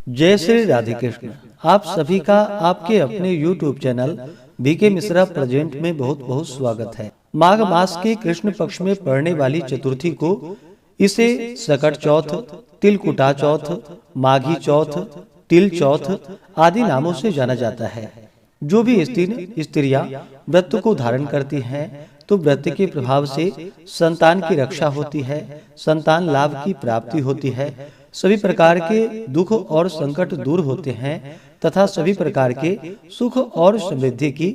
जय श्री राधे कृष्ण। आप सभी का आपके अपने YouTube channel BK Mishra present में बहुत बहुत स्वागत है। माघ मास के कृष्ण पक्ष में पड़ने वाली चतुर्थी को इसे सकट चौथ, तिलकुटा चौथ, माघी चौथ, तिल चौथ आदि नामों से जाना जाता है। जो भी स्त्रियां व्रत को धारण करती हैं तो व्रत के प्रभाव से संतान की रक्षा होती है, संतान लाभ की प्राप्ति होती है, सभी प्रकार के दुख और संकट दूर होते हैं तथा सभी प्रकार के सुख और समृद्धि की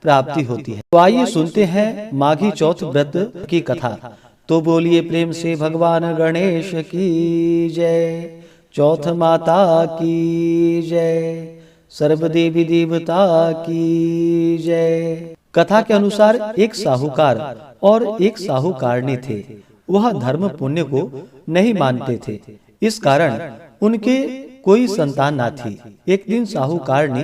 प्राप्ति होती है। तो आइए सुनते हैं माघी चौथ व्रत की कथा। तो बोलिए प्रेम से भगवान गणेश की जय, चौथ माता की जय, सर्व देवी देवता की जय। कथा के अनुसार एक साहूकार और एक साहूकारनी थे। वह धर्म पुण्य को नहीं मानते थे, इस कारण उनके कोई संतान ना थी। एक दिन साहूकारनी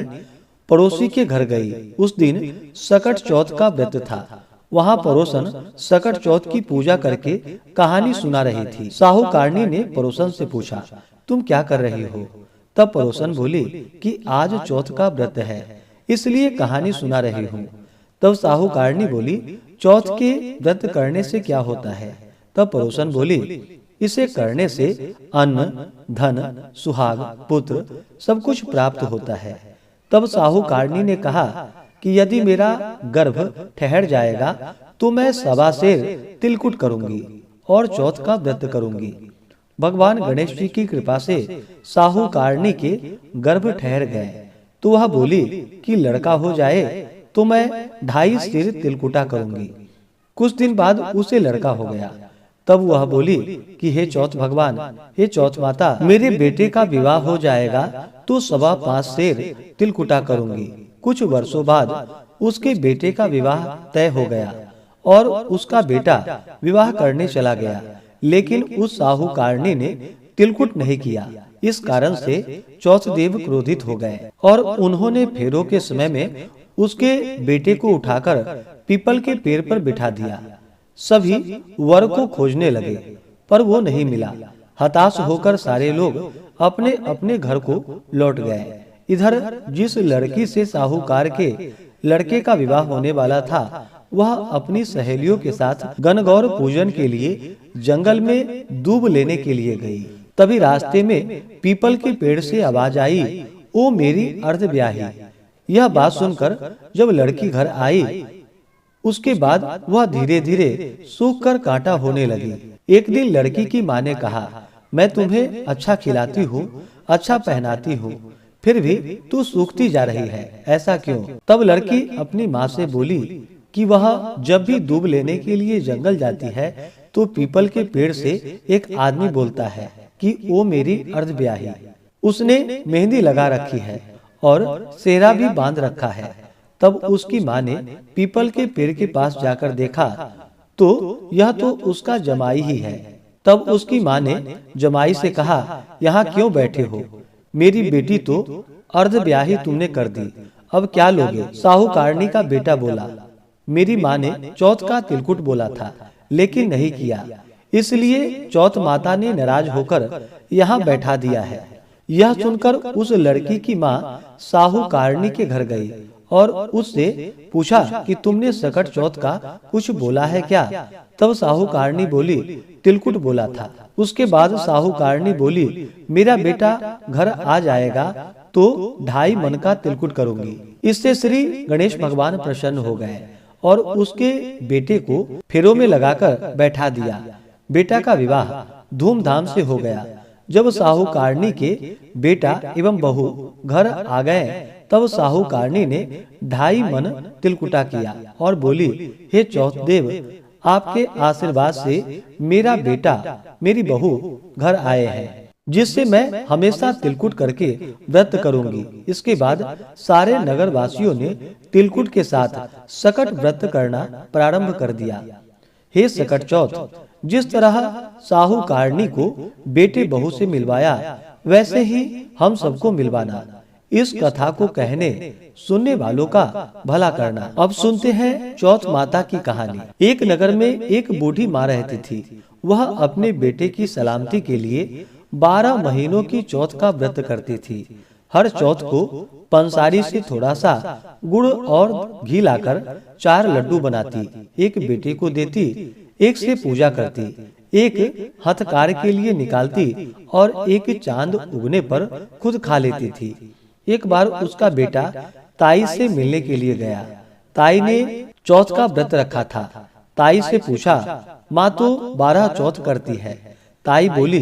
पड़ोसी के घर गई। उस दिन सकट चौथ का व्रत था। वहाँ पड़ोसन सकट चौथ की पूजा करके कहानी सुना रही थी। साहूकारनी ने पड़ोसन से पूछा, तुम क्या कर रही हो? तब पड़ोसन बोली कि आज चौथ का व्रत है, इसलिए कहानी सुना रही हूँ। तब साहूकारनी बोली, चौथ के व्रत करने से क्या होता है? तब पड़ोसन बोली, इसे करने से अन्न, धन, सुहाग, पुत्र सब कुछ प्राप्त होता है। तब साहूकारनी ने कहा कि यदि मेरा गर्भ ठहर जाएगा तो मैं सवा सेर तिलकुट करूंगी और चौथ का व्रत करूंगी। भगवान गणेश जी की कृपा से साहूकारनी के गर्भ ठहर गए तो वह बोली कि लड़का हो जाए तो मैं 2.5 सिर तिलकुटा करूंगी। कुछ दिन बाद उसे लड़का हो गया। तब वह बोली कि हे चौथ भगवान, हे चौथ माता, मेरे बेटे का विवाह हो जाएगा तो 5.25 सेर तिलकुटा करूंगी। कुछ वर्षों बाद उसके बेटे का विवाह तय हो गया और उसका बेटा विवाह करने चला गया, लेकिन उस साहूकारनी ने तिलकुट नहीं किया। इस कारण से चौथ देव क्रोधित हो गए और उन्होंने फेरों के समय में उसके बेटे को उठाकर पीपल के पेड़ पर बिठा दिया। सभी वर को खोजने लगे पर वो नहीं मिला। हताश होकर सारे लोग अपने अपने घर को लौट गए। इधर जिस लड़की से साहूकार के लड़के का विवाह होने वाला था, वह अपनी सहेलियों के साथ गणगौर पूजन के लिए जंगल में दूब लेने के लिए गई। तभी रास्ते में पीपल के पेड़ से आवाज आई, ओ मेरी अर्धब्याही। यह बात सुनकर जब लड़की घर आई, उसके बाद वह धीरे धीरे सूख कर कांटा होने लगी। एक दिन लड़की की माँ ने कहा, मैं तुम्हें अच्छा खिलाती हूँ, अच्छा पहनाती हूँ, फिर भी तू सूखती जा रही है, ऐसा क्यों? तब लड़की अपनी माँ से बोली कि वह जब भी दूब लेने के लिए जंगल जाती है तो पीपल के पेड़ से एक आदमी बोलता है कि ओ मेरी अर्धब्याही। उसने मेहंदी लगा रखी है और सेहरा भी बांध रखा है। तब उसकी माँ ने पीपल के पेड़ के पास जाकर देखा तो यह तो उसका जमाई ही है। तब उसकी माँ ने जमाई से कहा, यहाँ क्यों बैठे हो? मेरी बेटी तो अर्धब्याही तुमने कर दी, अब क्या लोगे? साहूकारनी का बेटा बोला, मेरी माँ ने चौथ का तिलकुट बोला था लेकिन नहीं किया, इसलिए चौथ माता ने नाराज होकर यहाँ बैठा दिया है। यह सुनकर उस लड़की की माँ साहूकारनी के घर गई और उससे पूछा कि तुमने सकट चौथ का कुछ बोला है क्या? तब साहूकारनी बोली, तिलकुट बोला था। उसके बाद साहूकारनी बोली, मेरा बेटा घर आ जाएगा तो 2.5 मन का तिलकुट करूंगी। इससे श्री गणेश भगवान प्रसन्न हो गए और उसके बेटे को फेरों में लगाकर बैठा दिया। बेटा का विवाह धूमधाम से हो गया। जब साहूकारनी के बेटा एवं बहू घर आ गए तब साहूकारनी ने 2.5 मन तिलकुटा किया और बोली, हे चौथ देव, आपके आशीर्वाद से मेरा बेटा मेरी बहू घर आए हैं, जिससे मैं हमेशा तिलकुट करके व्रत करूंगी। इसके बाद सारे नगर वासियों ने तिलकुट के साथ सकट व्रत करना प्रारंभ कर दिया। हे सकट चौथ, जिस तरह साहूकारनी को बेटे बहू से मिलवाया, वैसे ही हम सबको मिलवाना। इस कथा को कहने सुनने वालों का भला करना। अब सुनते हैं चौथ माता की कहानी। एक नगर में एक बूढ़ी माँ रहती थी। वह अपने बेटे की सलामती के लिए 12 महीनों की चौथ का व्रत करती थी। हर चौथ को पंसारी से थोड़ा सा गुड़ और घी लाकर 4 लड्डू बनाती, एक बेटे को देती, एक से पूजा करती, एक हथकार के लिए निकालती और एक चांद उगने पर खुद खा लेती थी। एक बार उसका बेटा ताई से मिलने के लिए गया। ताई ने चौथ का व्रत रखा था। ताई से पूछा, माँ तो 12 चौथ करती है। ताई बोली,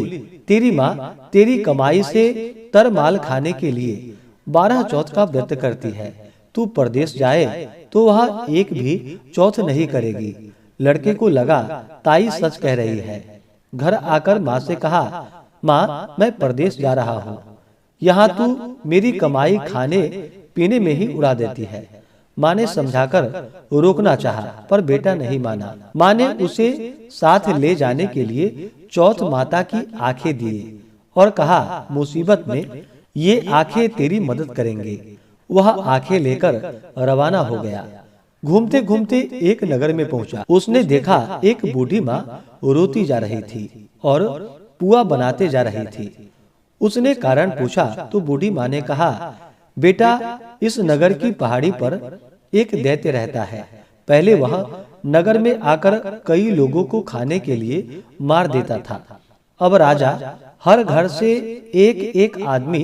तेरी माँ तेरी कमाई से तरमाल खाने के लिए 12 चौथ का व्रत करती है। तू परदेश जाए तो वह एक भी चौथ नहीं करेगी। लड़के को लगा ताई सच कह रही है। घर आकर माँ से कहा, माँ मैं परदेश जा रहा हूँ, यहाँ तू मेरी कमाई खाने पीने में ही उड़ा देती है। माँ ने समझाकर रोकना चाहा, पर बेटा नहीं माना। माँ ने उसे साथ ले जाने के लिए चौथ माता की आंखें दिए और कहा, मुसीबत में ये आंखें तेरी मदद करेंगे। वह आंखें लेकर रवाना हो गया। घूमते घूमते एक नगर में पहुंचा। उसने देखा एक बूढ़ी माँ रोती जा रही थी और पुआ बनाते जा रही थी। उसने कारण पूछा तो बूढ़ी माँ ने कहा, बेटा इस नगर की पहाड़ी पर एक दैत्य रहता है। पहले वह नगर में आकर कई लोगों को खाने के लिए मार देता था। अब राजा हर घर से एक एक आदमी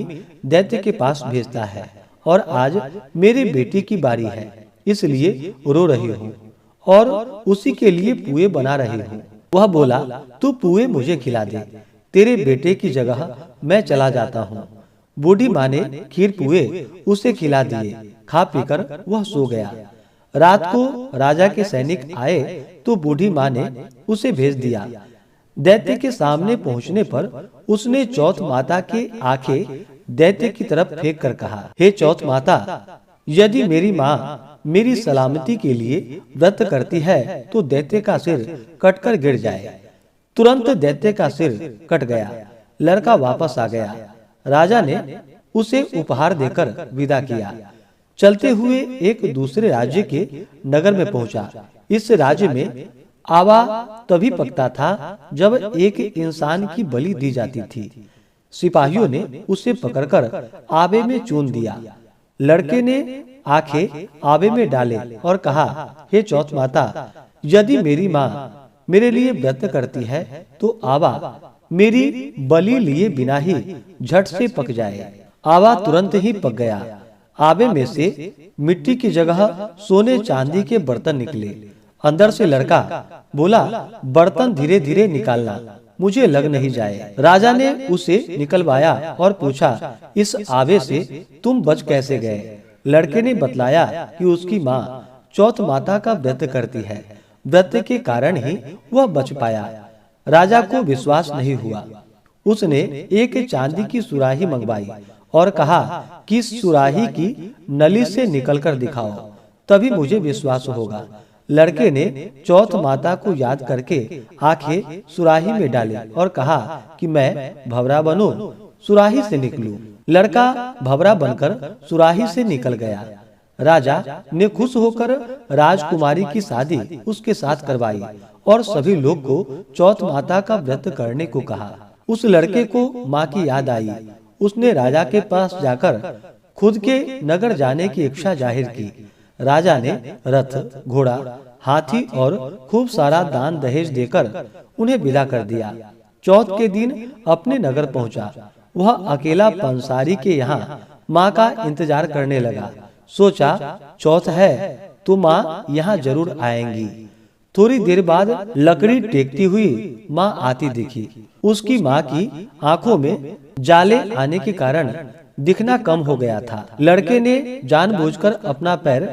दैत्य के पास भेजता है और आज मेरे बेटी की बारी है, इसलिए रो रही हूँ और उसी के लिए पुए बना रही हूँ। वह बोला, तू पुए मुझे खिला दे, तेरे बेटे की जगह मैं चला जाता हूँ। बूढ़ी माँ ने खीर पुए उसे खिला दिए। खा पीकर वह सो गया। रात को राजा के सैनिक आए तो बूढ़ी माँ ने उसे भेज दिया। दैत्य के सामने पहुँचने पर उसने चौथ माता की आंखें दैत्य की तरफ फेंक कर कहा, हे चौथ माता, यदि मेरी माँ मेरी सलामती के लिए व्रत करती है तो दैत्य का सिर कटकर गिर जाए। तुरंत दैत्य का सिर कट गया। लड़का वापस आ गया। राजा ने उसे उपहार देकर विदा किया। चलते हुए एक दूसरे राज्य के नगर में पहुंचा। इस राज्य में आवा तभी पकता था जब एक इंसान की बलि दी जाती थी। सिपाहियों ने उसे पकड़कर आबे में चून दिया। लड़के ने आंखें आबे में डाले और कहा, हे चौथ माता, यदि मेरी माँ मेरे लिए व्रत करती है तो आवा मेरी बलि लिए बिना ही झट से पक जाए। आवा तुरंत ही पक गया। आबे में से मिट्टी की जगह सोने चांदी के बर्तन निकले। अंदर से लड़का बोला, बर्तन धीरे धीरे निकालना, मुझे लग नहीं जाए। राजा ने उसे निकलवाया और पूछा, इस आबे से तुम बच कैसे गए? लड़के ने बतलाया कि उसकी माँ चौथ माता का व्रत करती है, व्रत के कारण ही वह बच पाया। राजा को विश्वास नहीं हुआ। उसने एक चांदी की सुराही मंगवाई और कहा कि सुराही की नली से निकलकर दिखाओ, तभी मुझे विश्वास होगा। लड़के ने चौथ माता को याद करके आंखें सुराही में डाली और कहा कि मैं भंवरा बनूं, सुराही से निकलूं। लड़का भंवरा बनकर सुराही से निकल गया। राजा ने खुश होकर राजकुमारी की शादी उसके साथ करवाई और सभी लोग को चौथ माता का व्रत करने को कहा। उस लड़के को माँ की याद आई। उसने राजा के पास जाकर खुद के नगर जाने की इच्छा जाहिर की। राजा ने रथ, घोड़ा, हाथी और खूब सारा दान दहेज देकर उन्हें विदा कर दिया। चौथ के दिन अपने नगर पहुंचा। वह अकेला पंसारी के यहाँ माँ का इंतजार करने लगा। सोचा, चौथ है तो माँ यहाँ जरूर आएंगी। थोड़ी देर बाद लकड़ी टेकती हुई माँ आती दिखी। उसकी माँ की आंखों में जाले आने के कारण दिखना कम हो गया था। लड़के ने जानबूझकर अपना पैर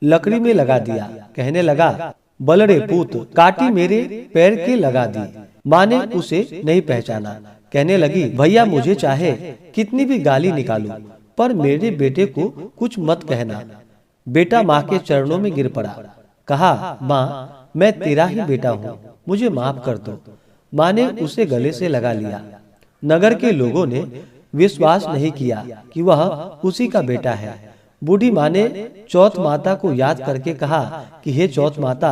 लकड़ी में लगा दिया। कहने लगा, बलड़े पूत, काटी मेरे पैर के लगा दी। माँ ने उसे नहीं पहचाना। कहने लगी, भैया मुझे चाहे कितनी भी गाली निकालो, पर मेरे बेटे को कुछ मत कहना। बेटा माँ के चरणों में गिर पड़ा। कहा, माँ मैं तेरा ही बेटा हूँ, मुझे माफ कर दो। माँ ने उसे गले से लगा लिया। नगर के लोगों ने विश्वास नहीं किया कि वह उसी का बेटा है। बूढ़ी माँ ने चौथ माता को याद करके कहा कि हे चौथ माता,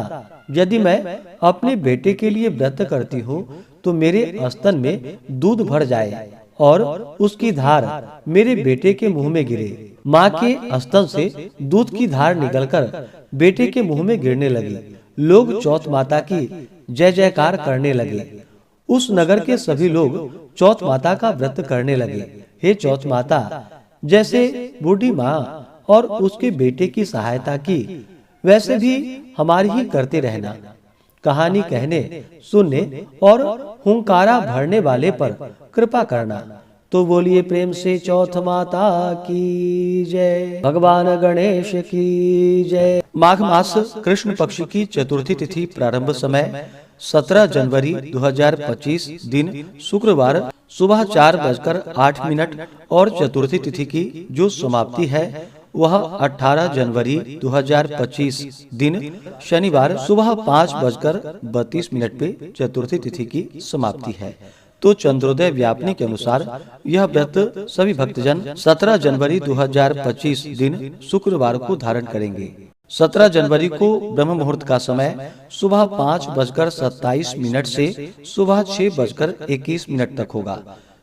यदि मैं अपने बेटे के लिए व्रत करती हूँ तो मेरे स्तन में दूध भर जाए और उसकी धार मेरे बेटे के मुंह में गिरे। माँ के स्तन से दूध की धार निकलकर बेटे के मुंह में गिरने लगी। लोग चौथ माता की जय जयकार करने लगे। उस नगर के सभी लोग चौथ माता का व्रत करने लगे। हे चौथ माता, जैसे बूढ़ी माँ और उसके बेटे की सहायता की, वैसे भी हमारी ही करते रहना। कहानी कहने, सुनने और हुंकारा भरने वाले पर कृपा करना। तो बोलिए प्रेम से चौथ माता की जय, भगवान गणेश की जय। माघ मास कृष्ण पक्ष की चतुर्थी तिथि प्रारंभ समय 17 जनवरी 2025 दिन शुक्रवार सुबह 4:08 और चतुर्थी तिथि की जो समाप्ति है वह 18 जनवरी 2025 दिन शनिवार सुबह 5:32 पे चतुर्थी तिथि की समाप्ति है। तो चंद्रोदय व्यापनी के अनुसार यह व्रत सभी भक्तजन 17 जनवरी 2025 दिन शुक्रवार को धारण करेंगे। 17 जनवरी को ब्रह्म मुहूर्त का समय सुबह 5:27 से सुबह 6:21 तक होगा।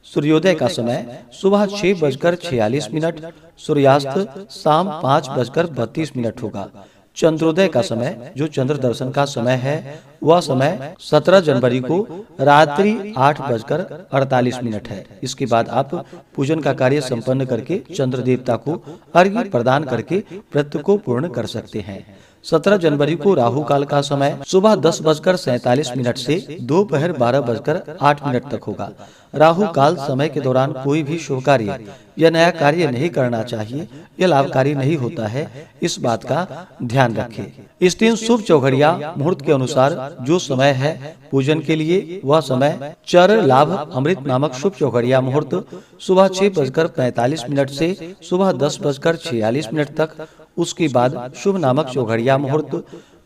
सूर्योदय का समय सुबह 6:46, सूर्यास्त शाम 5:32 होगा। चंद्रोदय का समय जो चंद्र दर्शन का समय है वह समय 17 जनवरी को रात्रि 8:48 है। इसके बाद आप पूजन का कार्य संपन्न करके चंद्र देवता को अर्घ्य प्रदान करके व्रत को पूर्ण कर सकते हैं। 17 जनवरी को राहु काल का समय सुबह 10:47 से दोपहर 12:08 तक होगा। राहु काल समय के दौरान कोई भी शुभ कार्य या नया कार्य नहीं करना चाहिए, यह लाभकारी नहीं होता है, इस बात का ध्यान रखें। इस दिन शुभ चौघड़िया मुहूर्त के अनुसार जो समय है पूजन के लिए वह समय चर लाभ अमृत नामक शुभ चौघड़िया मुहूर्त सुबह 6:45 से सुबह 10:46 तक। उसके बाद शुभ नामक चौघड़िया मुहूर्त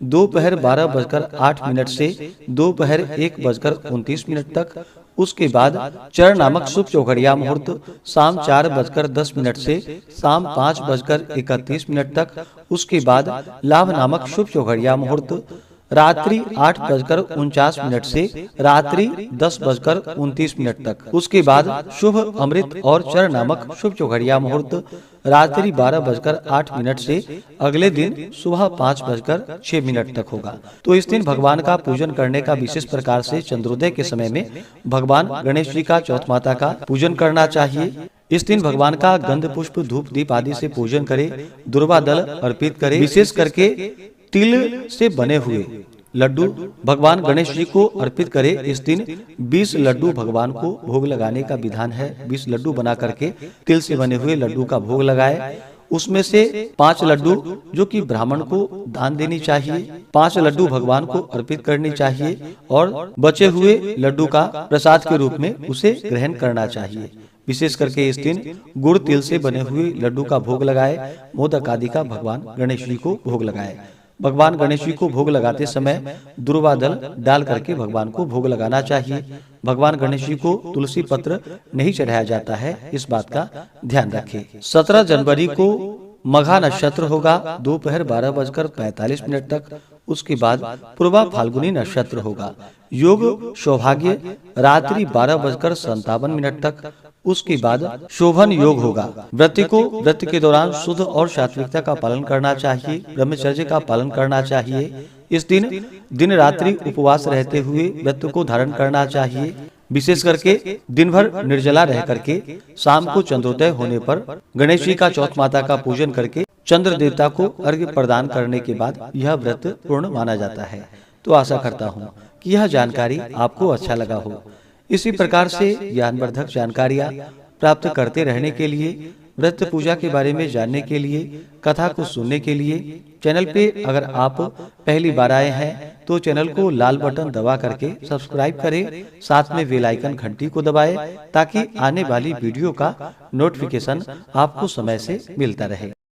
दोपहर 12:08 से दोपहर 1:29 तक। उसके बाद चर नामक शुभ चौघड़िया मुहूर्त शाम 4:10 से शाम 5:31 तक। उसके बाद लाभ नामक शुभ चौघड़िया मुहूर्त रात्रि 8:49 से रात्रि 10:29 तक। उसके बाद शुभ अमृत और चर नामक शुभ चौघड़िया मुहूर्त रात्रि 12:08 से अगले दिन सुबह 5:06 तक होगा। तो इस दिन भगवान का पूजन करने का विशेष प्रकार से चंद्रोदय के समय में भगवान गणेश जी का चौथ माता का पूजन करना चाहिए। इस दिन भगवान का गंध पुष्प धूप दीप आदि से पूजन करे, दुर्वा दल अर्पित करे। विशेष करके तिल से बने हुए लड्डू भगवान गणेश जी को अर्पित करे। इस दिन 20 लड्डू भगवान को भोग लगाने का विधान है। 20 लड्डू बना करके तिल से बने हुए लड्डू का भोग लगाए। उसमें से 5 लड्डू जो कि ब्राह्मण को दान देनी चाहिए, 5 लड्डू भगवान को अर्पित करनी चाहिए और बचे हुए लड्डू का प्रसाद के रूप में उसे ग्रहण करना चाहिए। विशेष करके इस दिन गुड़ तिल से बने हुए लड्डू का भोग लगाए, मोदक आदि का भगवान गणेश जी को भोग लगाए। भगवान गणेश जी को भोग लगाते समय दुर्वा दल डाल करके भगवान को भोग लगाना चाहिए। भगवान गणेश जी को तुलसी पत्र नहीं चढ़ाया जाता है, इस बात का ध्यान रखें। 17 जनवरी को मघा नक्षत्र होगा दोपहर 12:45 तक। उसके बाद पूर्वा फाल्गुनी नक्षत्र होगा। योग सौभाग्य रात्रि 12:57 तक। उसके बाद शोभन योग होगा। व्रती को व्रत के दौरान शुद्ध और सात्विकता का पालन करना चाहिए, ब्रह्मचर्य का पालन करना चाहिए। इस दिन दिन रात्रि उपवास रहते हुए व्रत को धारण करना चाहिए। विशेष करके दिन भर निर्जला रह करके शाम को चंद्रोदय होने पर गणेश जी का चौथ माता का पूजन करके चंद्र देवता को अर्घ्य प्रदान करने के बाद यह व्रत पूर्ण माना जाता है। तो आशा करता हूँ कि यह जानकारी आपको अच्छा लगा हो। इसी प्रकार से ज्ञानवर्धक जानकारियाँ प्राप्त करते रहने के लिए, व्रत पूजा के बारे में जानने के लिए, कथा को सुनने के लिए चैनल पे अगर आप पहली बार आए हैं तो चैनल को लाल बटन दबा करके सब्सक्राइब करें, साथ में बेल आइकन घंटी को दबाएं ताकि आने वाली वीडियो का नोटिफिकेशन आपको समय से मिलता रहे।